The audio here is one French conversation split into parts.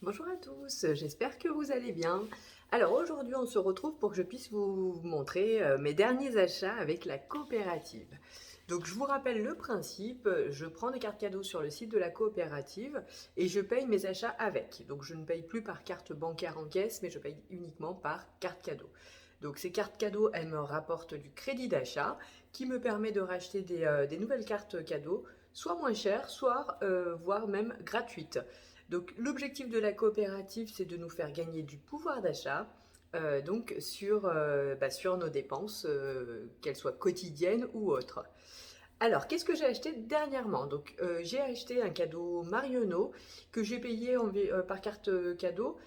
Bonjour à tous, j'espère que vous allez bien. Alors aujourd'hui, on se retrouve pour que je puisse vous montrer mes derniers achats avec la coopérative. Donc je vous rappelle le principe, je prends des cartes cadeaux sur le site de la coopérative et je paye mes achats avec. Donc je ne paye plus par carte bancaire en caisse, mais je paye uniquement par carte cadeau. Donc ces cartes cadeaux, elles me rapportent du crédit d'achat qui me permet de racheter des nouvelles cartes cadeaux, soit moins chères, soit voire même gratuites. Donc l'objectif de la coopérative, c'est de nous faire gagner du pouvoir d'achat, donc sur nos dépenses, qu'elles soient quotidiennes ou autres. Alors, qu'est-ce que j'ai acheté dernièrement? Donc, j'ai acheté un cadeau Marionneau que j'ai payé par carte cadeau.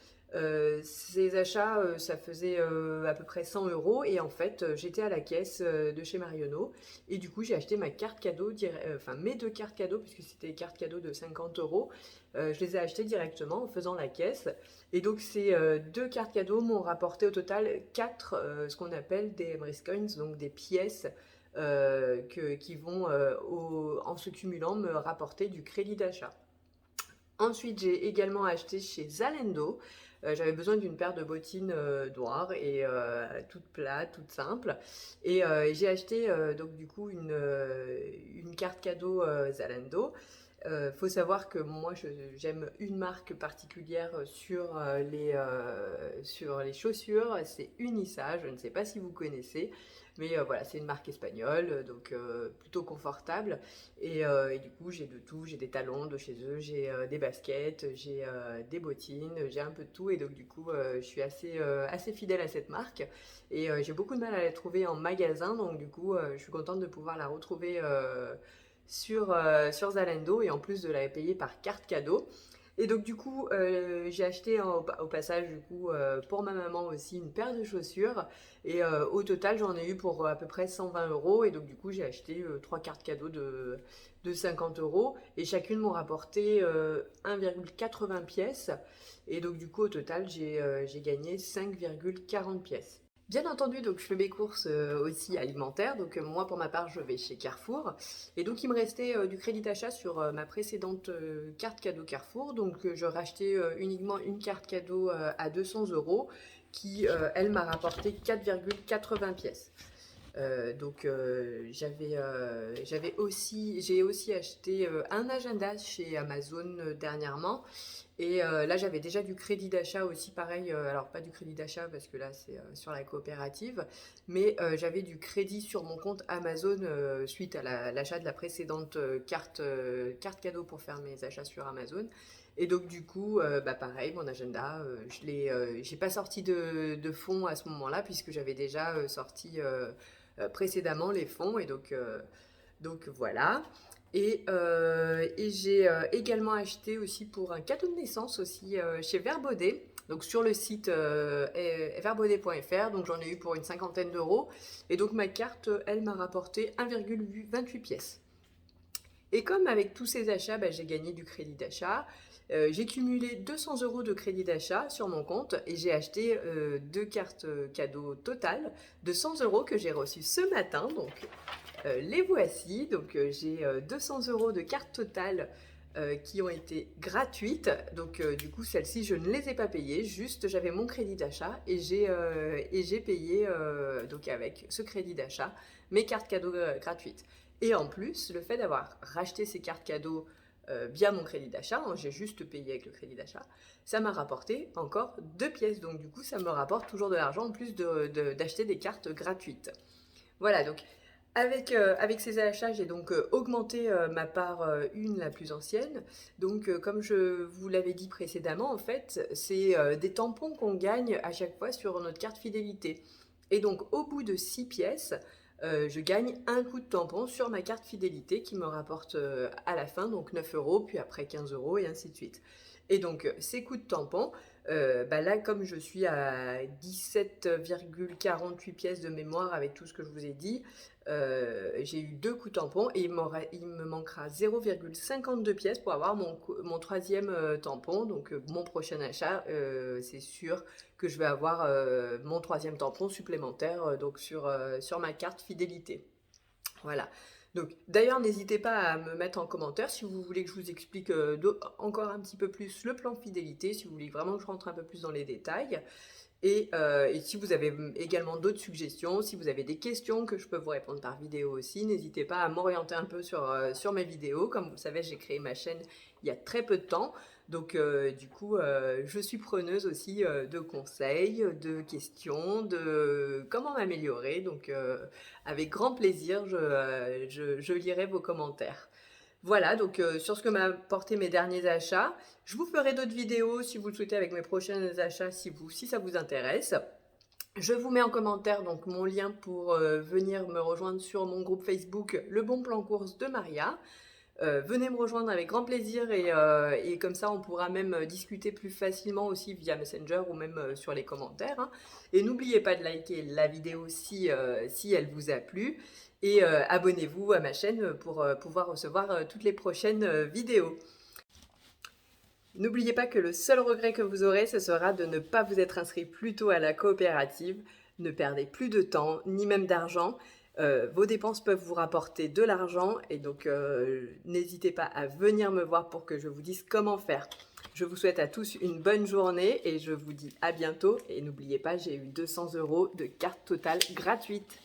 Ces achats, ça faisait à peu près 100 euros et en fait, j'étais à la caisse de chez Marionneau et du coup, j'ai acheté ma carte cadeau, enfin mes deux cartes cadeaux puisque c'était des cartes cadeaux de 50 euros. Je les ai achetées directement en faisant la caisse et donc ces deux cartes cadeaux m'ont rapporté au total 4 ce qu'on appelle des Emrys Coins, donc des pièces qui vont, en se cumulant, me rapporter du crédit d'achat. Ensuite, j'ai également acheté chez Zalando. J'avais besoin d'une paire de bottines noires et toutes plates, toutes simples. Et j'ai acheté donc du coup une carte cadeau Zalando. Faut savoir que moi j'aime une marque particulière sur les chaussures, c'est Unisa, je ne sais pas si vous connaissez, mais voilà, c'est une marque espagnole, donc plutôt confortable. Et du coup, j'ai de tout, j'ai des talons de chez eux, j'ai des baskets, j'ai des bottines, j'ai un peu de tout. Et donc, du coup, je suis assez fidèle à cette marque. Et j'ai beaucoup de mal à la trouver en magasin. Donc, du coup, je suis contente de pouvoir la retrouver sur Zalando et en plus de la payer par carte cadeau. Et donc du coup, j'ai acheté au passage du coup pour ma maman aussi une paire de chaussures et au total j'en ai eu pour à peu près 120 euros et donc du coup j'ai acheté trois cartes cadeaux de 50 euros et chacune m'ont rapporté 1,80 pièces et donc du coup au total j'ai gagné 5,40 pièces. Bien entendu, donc je fais mes courses aussi alimentaires. Donc moi, pour ma part, je vais chez Carrefour. Et donc il me restait du crédit d'achat sur ma précédente carte cadeau Carrefour. Donc je rachetais uniquement une carte cadeau à 200 euros qui, elle, m'a rapporté 4,80 pièces. J'ai aussi acheté un agenda chez Amazon dernièrement. Et là, j'avais déjà du crédit d'achat aussi, pareil. Alors, pas du crédit d'achat parce que là, c'est sur la coopérative, mais j'avais du crédit sur mon compte Amazon suite à l'achat de la précédente carte cadeau pour faire mes achats sur Amazon. Et donc, du coup, bah, pareil, mon agenda, j'ai pas sorti de fonds à ce moment-là puisque j'avais déjà sorti précédemment les fonds. Et donc voilà. Et j'ai également acheté aussi pour un cadeau de naissance aussi chez Verbaudet. Donc sur le site verbaudet.fr, donc j'en ai eu pour une cinquantaine d'euros. Et donc ma carte, elle m'a rapporté 1,28 pièces. Et comme avec tous ces achats, bah, j'ai gagné du crédit d'achat, j'ai cumulé 200 euros de crédit d'achat sur mon compte et j'ai acheté deux cartes cadeaux totales de 100 euros que j'ai reçues ce matin. Donc les voici. Donc j'ai 200 euros de carte totale qui ont été gratuites. Donc du coup celles-ci je ne les ai pas payées, juste j'avais mon crédit d'achat et j'ai payé donc avec ce crédit d'achat mes cartes cadeaux gratuites. Et en plus le fait d'avoir racheté ces cartes cadeaux via mon crédit d'achat, hein, j'ai juste payé avec le crédit d'achat, ça m'a rapporté encore 2 pièces. Donc du coup ça me rapporte toujours de l'argent en plus d'acheter des cartes gratuites. Voilà, donc avec ces achats, j'ai donc augmenté ma part une, la plus ancienne. Donc, comme je vous l'avais dit précédemment, en fait, c'est des tampons qu'on gagne à chaque fois sur notre carte fidélité. Et donc, au bout de 6 pièces, je gagne un coup de tampon sur ma carte fidélité qui me rapporte à la fin donc 9 euros, puis après 15 euros et ainsi de suite. Et donc, ces coups de tampon, bah là, comme je suis à 17,48 pièces de mémoire avec tout ce que je vous ai dit, j'ai eu deux coups tampons et il me manquera 0,52 pièces pour avoir mon troisième tampon. Donc mon prochain achat, c'est sûr que je vais avoir mon troisième tampon supplémentaire donc sur ma carte fidélité. Voilà. Donc, d'ailleurs, n'hésitez pas à me mettre en commentaire si vous voulez que je vous explique encore un petit peu plus le plan de fidélité, si vous voulez vraiment que je rentre un peu plus dans les détails. Et si vous avez également d'autres suggestions, si vous avez des questions que je peux vous répondre par vidéo aussi, n'hésitez pas à m'orienter un peu sur mes vidéos. Comme vous le savez, j'ai créé ma chaîne il y a très peu de temps. Donc du coup, je suis preneuse aussi de conseils, de questions, de comment m'améliorer. Donc avec grand plaisir, je lirai vos commentaires. Voilà, donc sur ce que m'a apporté mes derniers achats. Je vous ferai d'autres vidéos si vous le souhaitez avec mes prochains achats si ça vous intéresse. Je vous mets en commentaire donc mon lien pour venir me rejoindre sur mon groupe Facebook Le Bon Plan Course de Maria. Venez me rejoindre avec grand plaisir et comme ça on pourra même discuter plus facilement aussi via Messenger ou même sur les commentaires, hein. Et n'oubliez pas de liker la vidéo si elle vous a plu et abonnez-vous à ma chaîne pour pouvoir recevoir toutes les prochaines vidéos. N'oubliez pas que le seul regret que vous aurez, ce sera de ne pas vous être inscrit plus tôt à la coopérative. Ne perdez plus de temps, ni même d'argent. Vos dépenses peuvent vous rapporter de l'argent et donc n'hésitez pas à venir me voir pour que je vous dise comment faire. Je vous souhaite à tous une bonne journée et je vous dis à bientôt. Et n'oubliez pas, j'ai eu 200 € de carte totale gratuite.